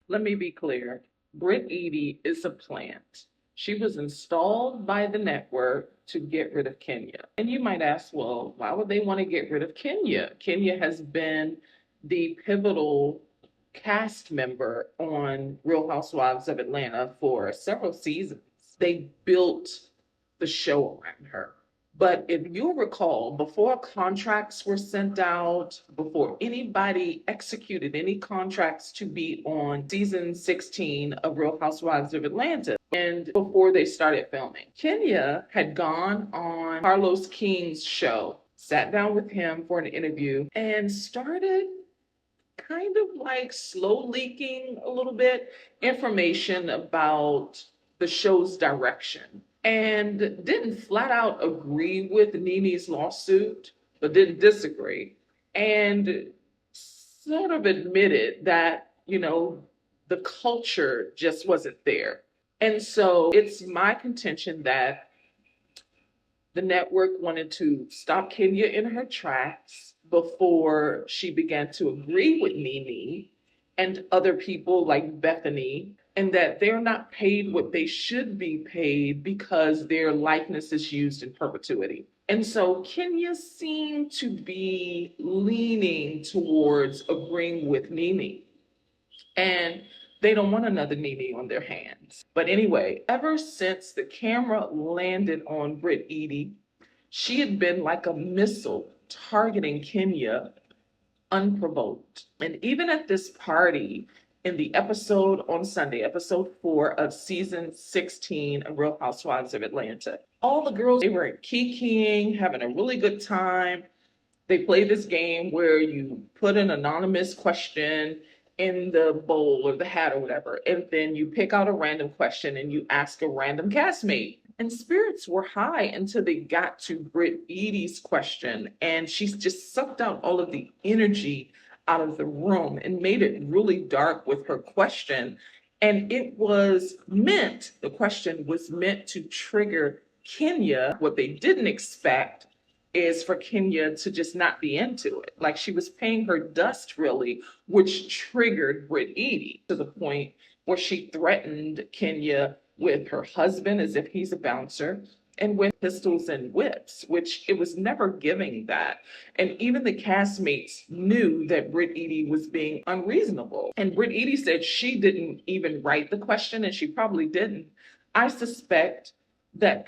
Let me be clear. Brit Eady is a plant. She was installed by the network to get rid of Kenya. And you might ask, well, why would they want to get rid of Kenya? Kenya has been the pivotal cast member on Real Housewives of Atlanta for several seasons. They built the show around her. But if you'll recall, before contracts were sent out, before anybody executed any contracts to be on season 16 of Real Housewives of Atlanta, and before they started filming, Kenya had gone on Carlos King's show, sat down with him for an interview, and started kind of like slow leaking a little bit information about the show's direction and didn't flat out agree with Nene's lawsuit, but didn't disagree, and sort of admitted that, the culture just wasn't there. And so it's my contention that the network wanted to stop Kenya in her tracks before she began to agree with Nene and other people like Bethany, and that they're not paid what they should be paid because their likeness is used in perpetuity. And so Kenya seemed to be leaning towards agreeing with Nene. And they don't want another Nene on their hands. But anyway, ever since the camera landed on Brit Eady, she had been like a missile targeting Kenya unprovoked. And even at this party in the episode on Sunday, episode 4 of season 16 of Real Housewives of Atlanta, all the girls, they were kikiing, having a really good time. They play this game where you put an anonymous question in the bowl or the hat or whatever, and then you pick out a random question and you ask a random castmate. And spirits were high until they got to Brit Eady's question, and she's just sucked out all of the energy out of the room and made it really dark with her question. And the question was meant to trigger Kenya. What they didn't expect is for Kenya to just not be into it. Like she was paying her dust, really, which triggered Brit Eady to the point where she threatened Kenya with her husband as if he's a bouncer and with pistols and whips, which it was never giving that. And even the castmates knew that Brit Eady was being unreasonable. And Brit Eady said she didn't even write the question, and she probably didn't. I suspect that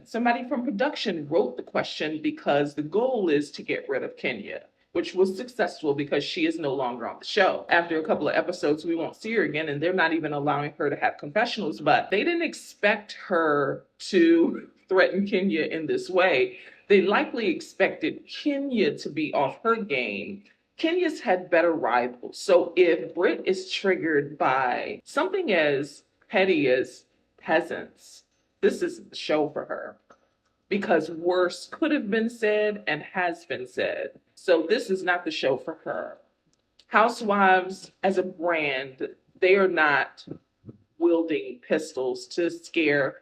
somebody from production wrote the question because the goal is to get rid of Kenya, which was successful because she is no longer on the show. After a couple of episodes, we won't see her again, and they're not even allowing her to have confessionals, but they didn't expect her to threaten Kenya in this way. They likely expected Kenya to be off her game. Kenya's had better rivals. So if Brit is triggered by something as petty as peasants, this is the show for her, because worse could have been said and has been said. So this is not the show for her. Housewives as a brand, they are not wielding pistols to scare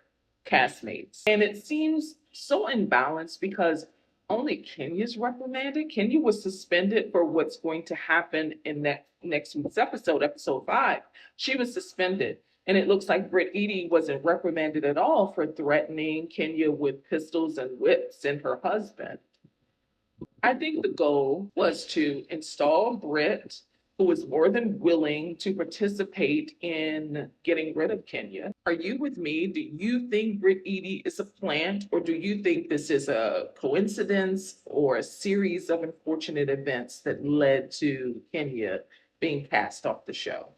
castmates. And it seems so imbalanced because only Kenya's reprimanded. Kenya was suspended for what's going to happen in next week's episode 5. She was suspended. And it looks like Brit Eady wasn't reprimanded at all for threatening Kenya with pistols and whips and her husband. I think the goal was to install Brit, who was more than willing to participate in getting rid of Kenya. Are you with me? Do you think Brit Eady is a plant, or do you think this is a coincidence or a series of unfortunate events that led to Kenya being cast off the show?